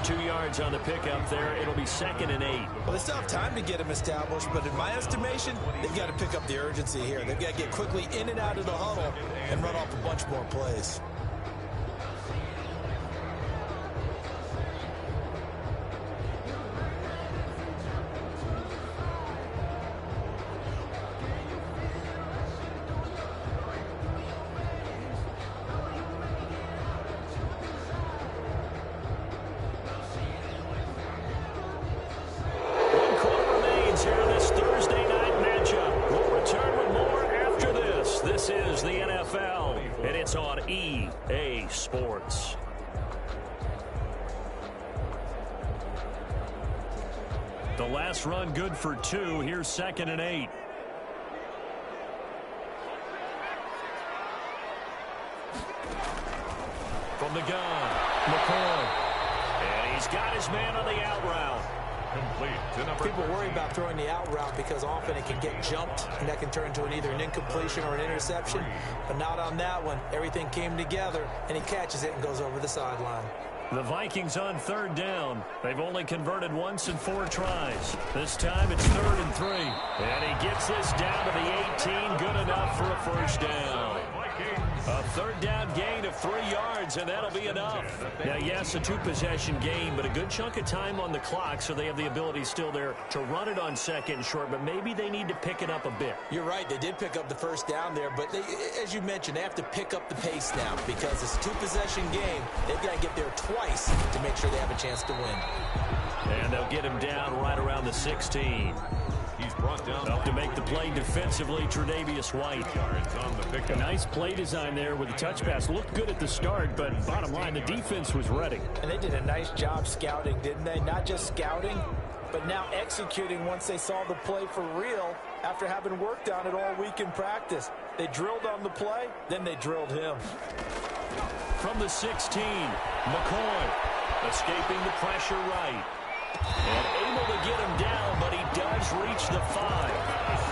[SPEAKER 1] 2 yards on the pickup there. It'll be 2nd and 8.
[SPEAKER 2] Well, they still have time to get him established, but in my estimation, they've got to pick up the urgency here. They've got to get quickly in and out of the huddle and run off a bunch more plays.
[SPEAKER 1] EA Sports.
[SPEAKER 4] The last run good for 2. Here's 2nd and 8.
[SPEAKER 1] From the gun, McCoy. And he's got his man on the out route.
[SPEAKER 3] Complete to number
[SPEAKER 2] People worry about throwing the out route because often it can get jumped, and that can turn into either an incompletion or an interception. But not on that one. Everything came together, and he catches it and goes over the sideline.
[SPEAKER 4] The Vikings on 3rd down. They've only converted once in 4 tries. This time it's 3rd and 3.
[SPEAKER 1] And he gets this down to the 18. Good enough for a first down. A 3rd down gain of 3 yards, and that'll be enough.
[SPEAKER 4] Now, yes, a 2-possession game, but a good chunk of time on the clock, so they have the ability still there to run it on 2nd and short, but maybe they need to pick it up a bit.
[SPEAKER 2] You're right. They did pick up the first down there, but they, as you mentioned, they have to pick up the pace now because it's a 2-possession game. They've got to get there twice to make sure they have a chance to win.
[SPEAKER 1] And they'll get him down right around the 16.
[SPEAKER 3] He's brought down
[SPEAKER 4] up to make the play defensively, Tre'Davious White.
[SPEAKER 3] On the pickup.
[SPEAKER 4] A nice play design there with the touch pass. Looked good at the start, but bottom line, the defense was ready.
[SPEAKER 2] And they did a nice job scouting, didn't they? Not just scouting, but now executing once they saw the play for real after having worked on it all week in practice. They drilled on the play, then they drilled him.
[SPEAKER 1] From the 16, McCoy escaping the pressure right. And able to get him down, but he does reach the 5.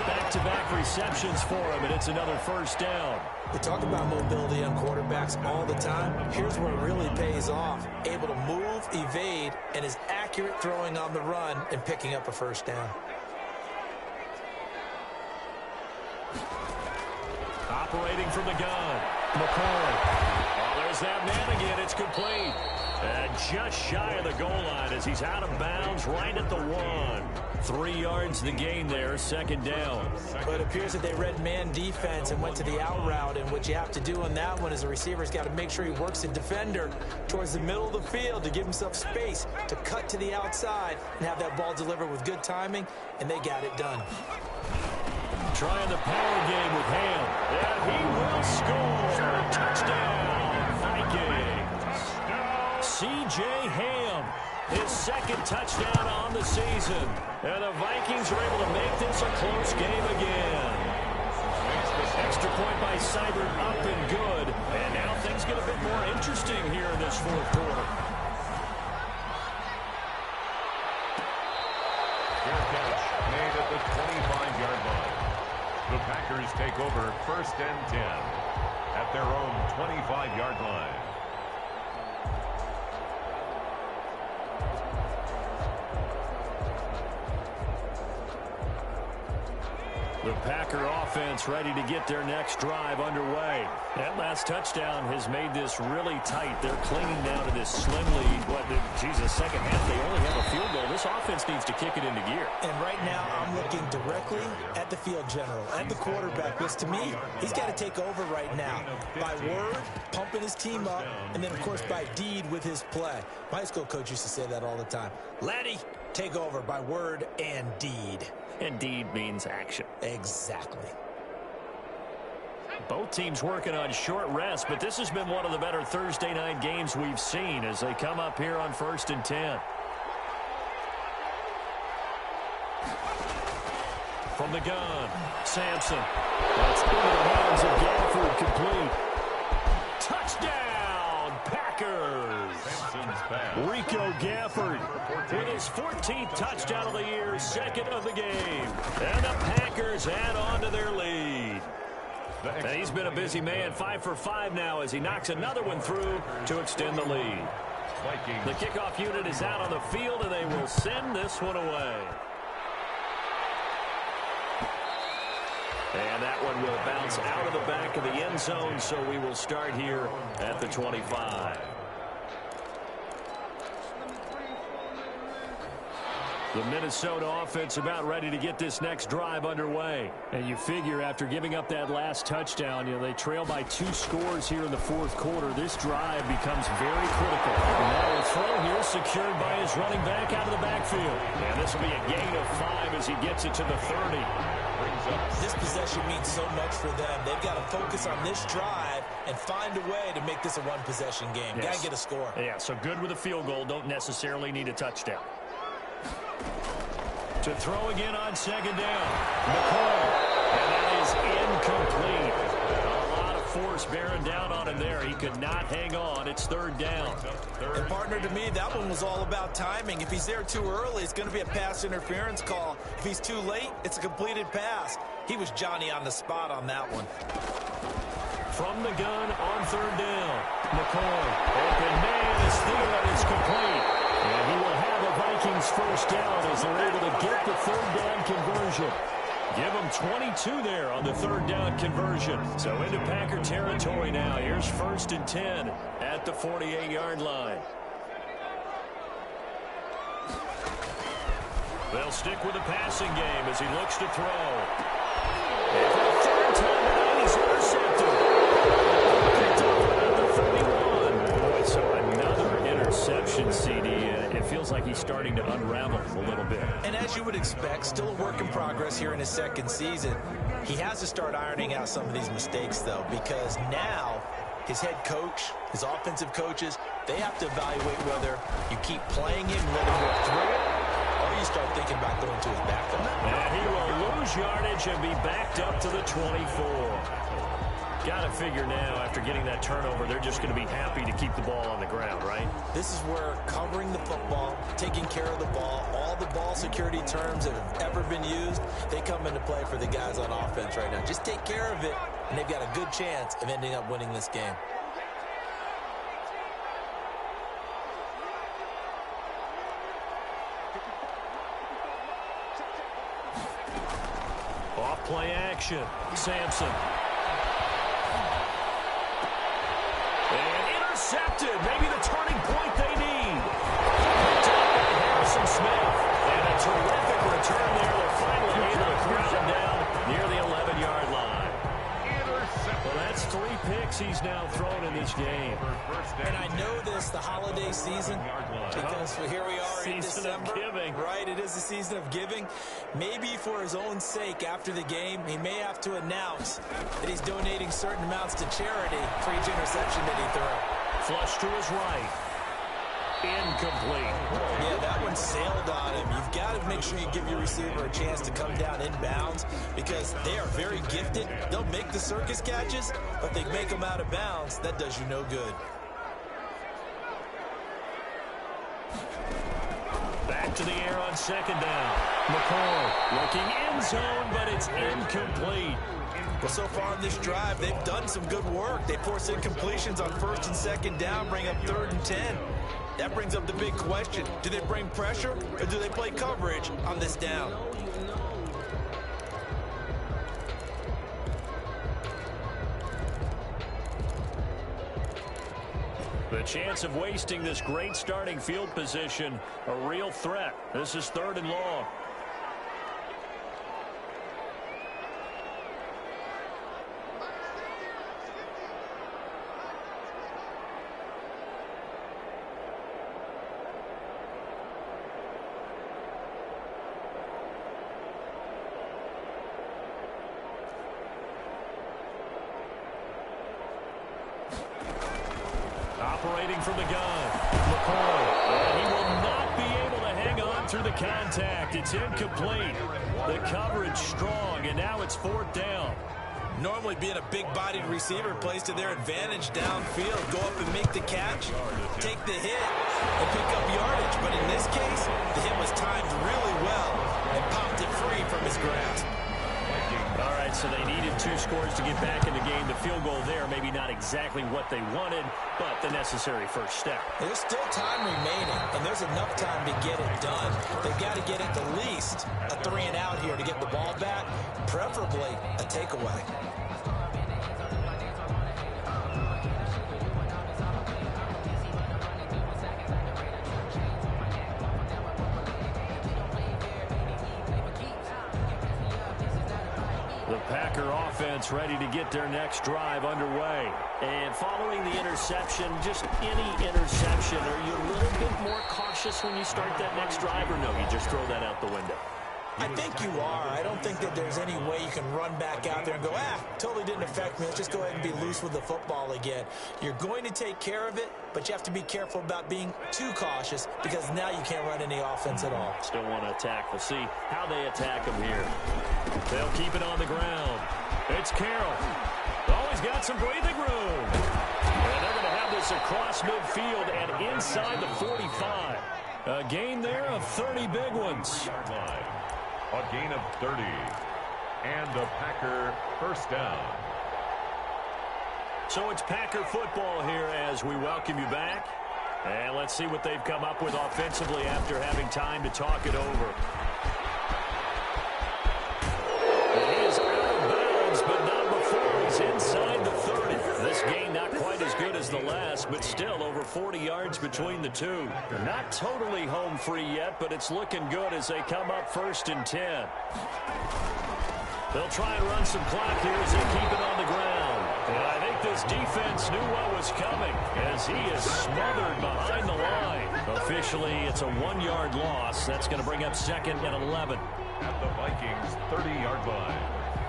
[SPEAKER 1] Back
[SPEAKER 4] back-to-back receptions for him, and it's another first down.
[SPEAKER 2] We talk about mobility on quarterbacks all the time. Here's where it really pays off. Able to move, evade, and is accurate throwing on the run and picking up a first down.
[SPEAKER 4] Operating from the gun, McCoy. Oh, there's that man again. It's complete. And just shy of the goal line as he's out of bounds right at the 1. 3 yards the gain there, second down.
[SPEAKER 2] But it appears that they read man defense and went to the out route, and what you have to do on that one is a receiver's got to make sure he works the defender towards the middle of the field to give himself space to cut to the outside and have that ball delivered with good timing, and they got it done.
[SPEAKER 4] Trying the power game with Ham. And he will score. Touchdown, Vikings. C.J. Ham, his second touchdown on the season. And the Vikings are able to make this a close game again. Extra point by Seibert up and good. And now things get a bit more interesting here in this fourth quarter.
[SPEAKER 3] Fair catch made at the 25-yard line. The Packers take over first and 10 at their own 25-yard line.
[SPEAKER 4] The Packer offense ready to get their next drive underway. That last touchdown has made this really tight. They're clinging now to this slim lead. Second half, they only have a field goal. This offense needs to kick it into gear.
[SPEAKER 2] And right now, I'm looking directly at the field general, at the quarterback, because to me, he's got to take over right now. By word, pumping his team up, and then, of course, by deed with his play. My high school coach used to say that all the time. Laddie, take over by word and deed.
[SPEAKER 4] And deed means action.
[SPEAKER 2] Exactly.
[SPEAKER 4] Both teams working on short rest, but this has been one of the better Thursday night games we've seen as they come up here on first and 10. From the gun, Sampson. That's into the hands of Gafford, complete. Touchdown, Packers! Rico Gafford with his 14th touchdown of the year, second of the game. And the Packers add on to their lead. And he's been a busy man, 5 for 5 now as he knocks another one through to extend the lead. The kickoff unit is out on the field, and they will send this one away. And that one will bounce out of the back of the end zone, so we will start here at the 25. The Minnesota offense about ready to get this next drive underway. And you figure after giving up that last touchdown, they trail by 2 scores here in the fourth quarter. This drive becomes very critical. And now a throw here secured by his running back out of the backfield. And this will be a gain of 5 as he gets it to the 30.
[SPEAKER 2] This possession means so much for them. They've got to focus on this drive and find a way to make this a one-possession game.
[SPEAKER 4] Yes.
[SPEAKER 2] Got to get a score.
[SPEAKER 4] Yeah, so good with a field goal. Don't necessarily need a touchdown. To throw again on second down. McCoy. And that is incomplete. A lot of force bearing down on him there. He could not hang on. It's third down.
[SPEAKER 2] And partner, to me, that one was all about timing. If he's there too early, it's going to be a pass interference call. If he's too late, it's a completed pass. He was Johnny on the spot on that one.
[SPEAKER 4] From the gun on third down. McCoy. Open man is Thielen. It's complete. And he will have a Vikings first down as they're able to get the third down conversion. Give them 22 there on the third down conversion. So into Packer territory now. Here's first and 10 at the 48-yard line. They'll stick with the passing game as he looks to throw. And for the third time tonight, he's intercepted. Picked up at the 31. Boy, so another interception, CD. It feels like he's starting to unravel a little bit.
[SPEAKER 2] And as you would expect, still a work in progress here in his second season. He has to start ironing out some of these mistakes, though, because now his head coach, his offensive coaches, they have to evaluate whether you keep playing him, let him work through it, or you start thinking about going to his backup.
[SPEAKER 4] And he will lose yardage and be backed up to the 24. Got to figure now, after getting that turnover, they're just going to be happy to keep the ball on the ground, right?
[SPEAKER 2] This is where covering the football, taking care of the ball, all the ball security terms that have ever been used, they come into play for the guys on offense right now. Just take care of it, and they've got a good chance of ending up winning this game.
[SPEAKER 1] Off play action. Sampson. And intercepted. Maybe the turning point they need. Picked up by Harrison Smith. And a terrific return there. They're finally able to crush him down near the 11-yard line. Well, that's 3 picks he's now thrown in this game.
[SPEAKER 2] And I know this, the holiday season, because here we are in
[SPEAKER 1] Season
[SPEAKER 2] December.
[SPEAKER 1] of giving.
[SPEAKER 2] Right, it is the season of giving. Maybe for his own sake after the game, he may have to announce that he's donating certain amounts to charity for each interception that he threw.
[SPEAKER 1] Flush to his right. Incomplete.
[SPEAKER 2] Yeah, that one sailed on him. You've got to make sure you give your receiver a chance to come down inbounds because they are very gifted. They'll make the circus catches, but they make them out of bounds. That does you no good.
[SPEAKER 1] Back to the air on second down. McCoy looking end zone, but it's incomplete.
[SPEAKER 2] Well, so far on this drive, they've done some good work. They force incompletions on first and second down, bring up 3rd and 10. That brings up the big question. Do they bring pressure or do they play coverage on this down?
[SPEAKER 1] The chance of wasting this great starting field position, a real threat. This is 3rd and long. Operating from the gun, McCoy. And he will not be able to hang on through the contact. It's incomplete. The coverage strong, and now it's 4th down.
[SPEAKER 2] Normally being a big-bodied receiver plays to their advantage downfield. Go up and make the catch, take the hit, and pick up yardage. But in this case, the hit was timed really well and popped it free from his grasp.
[SPEAKER 1] All right, so they needed 2 scores to get back in the game. The field goal there, maybe not exactly what they wanted, but the necessary first step.
[SPEAKER 2] There's still time remaining, and there's enough time to get it done. They've got to get at the least a 3 and out here to get the ball back, preferably a takeaway.
[SPEAKER 1] The Packer offense ready to get their next drive underway. And following the interception, just any interception, are you a little bit more cautious when you start that next drive, or no, you just throw that out the window?
[SPEAKER 2] I think you are. I don't think that there's any way you can run back out there and go, totally didn't affect me. Let's just go ahead and be loose with the football again. You're going to take care of it, but you have to be careful about being too cautious because now you can't run any offense at all.
[SPEAKER 1] Still want to attack. We'll see how they attack him here. They'll keep it on the ground. It's Carroll. Always got some breathing room. And they're going to have this across midfield and inside the 45. A gain there of 30 big ones.
[SPEAKER 3] A gain of 30. And a Packer first down.
[SPEAKER 1] So it's Packer football here as we welcome you back. And let's see what they've come up with offensively after having time to talk it over. It is out of bounds, but not before he's inside the 30. This gain not quite as good as the last, but still over 40 yards between the two. Not totally home free yet, but it's looking good as they come up 1st and 10. They'll try and run some clock here as they keep it on the ground. And I think this defense knew what was coming as he is smothered behind the line. Officially, it's a 1-yard loss. That's going to bring up 2nd and 11.
[SPEAKER 3] At the Vikings' 30-yard line.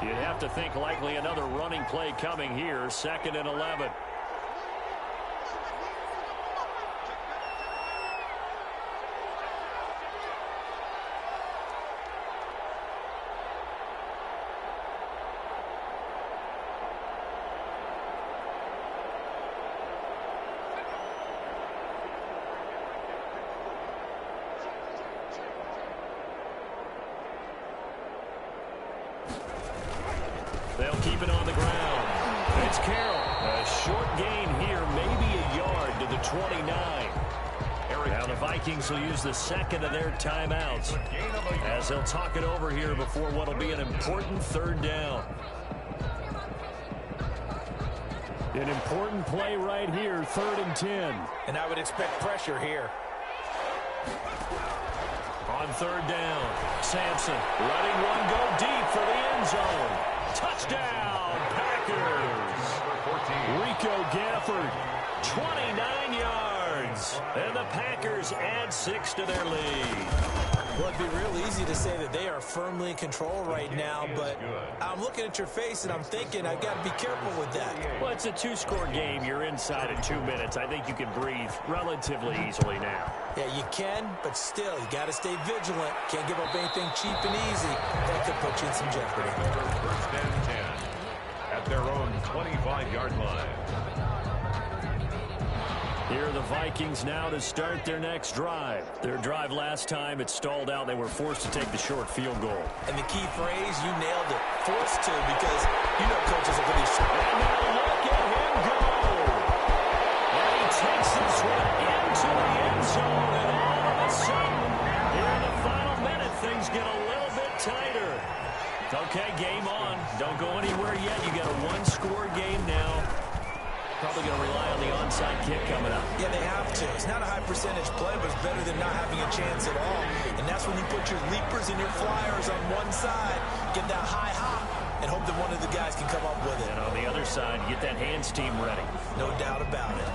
[SPEAKER 1] You'd have to think likely another running play coming here. 2nd and 11.
[SPEAKER 4] They'll keep it on the ground. It's Carroll. A short gain here, maybe a yard to the 29. Now the Vikings will use the second of their timeouts as they'll talk it over here before what will be an important third down. An important play right here, 3rd and 10.
[SPEAKER 2] And I would expect pressure here.
[SPEAKER 1] On 3rd down, Sampson letting one go deep for the end zone. Touchdown, Packers. Rico Gafford, 29 yards. And the Packers add 6 to their lead.
[SPEAKER 2] Well, it'd be real easy to say that they are firmly in control right now, but I'm looking at your face and I'm thinking I've got to be careful with that.
[SPEAKER 4] Well, it's a 2-score game. You're inside of 2 minutes. I think you can breathe relatively easily now.
[SPEAKER 2] Yeah, you can, but still, you got to stay vigilant. Can't give up anything cheap and easy. That could put you in some jeopardy.
[SPEAKER 3] 1st and 10 at their own 25-yard line.
[SPEAKER 4] Here are the Vikings now to start their next drive. Their drive last time, it stalled out. They were forced to take the short field goal.
[SPEAKER 2] And the key phrase, you nailed it. Forced to, because you know coaches are going to be short.
[SPEAKER 4] And now look at him go. And he takes this one into the end zone. And all of a sudden, here in the final minute, things get a little bit tighter. Okay, game on. Don't go anywhere yet. You got a 1-score game now. Probably going to rely on the onside kick coming up.
[SPEAKER 2] Yeah, they have to. It's not a high percentage play, but it's better than not having a chance at all. And that's when you put your leapers and your flyers on one side, get that high hop, and hope that one of the guys can come up with it.
[SPEAKER 4] And on the other side, get that hands team ready.
[SPEAKER 2] No doubt about it.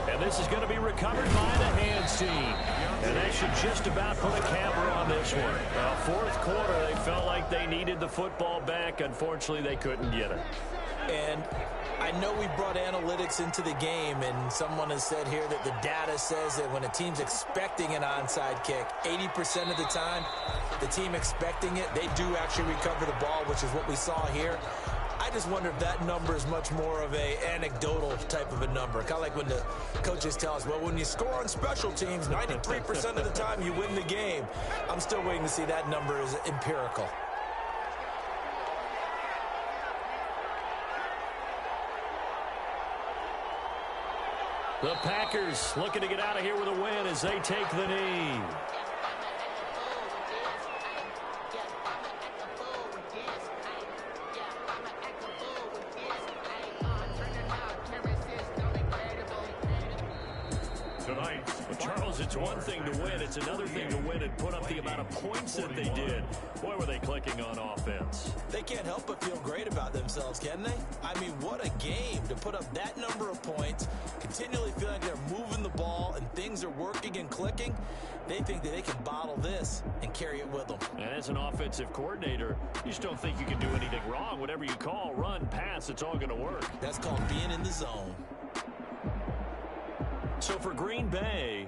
[SPEAKER 4] And this is going to be recovered by the hands team. And they should just about put a capper on this one. Fourth quarter, they felt like they needed the football back. Unfortunately, they couldn't get it.
[SPEAKER 2] And I know we brought analytics into the game, and someone has said here that the data says that when a team's expecting an onside kick, 80% of the time, the team expecting it, they do actually recover the ball, which is what we saw here. I just wonder if that number is much more of a anecdotal type of a number. Kind of like when the coaches tell us, well, when you score on special teams, 93% of the time you win the game. I'm still waiting to see that number is empirical.
[SPEAKER 4] The Packers looking to get out of here with a win as they take the knee. Charles, it's one thing to win. It's another thing to win and put up the amount of points that they did. Boy, were they clicking on offense.
[SPEAKER 2] They can't help but feel great about themselves, can they? I mean, what a game to put up that number of points, continually feeling like they're moving the ball and things are working and clicking. They think that they can bottle this and carry it with them.
[SPEAKER 4] And as an offensive coordinator, you just don't think you can do anything wrong. Whatever you call, run, pass, it's all going to work.
[SPEAKER 2] That's called being in the zone.
[SPEAKER 4] So for Green Bay,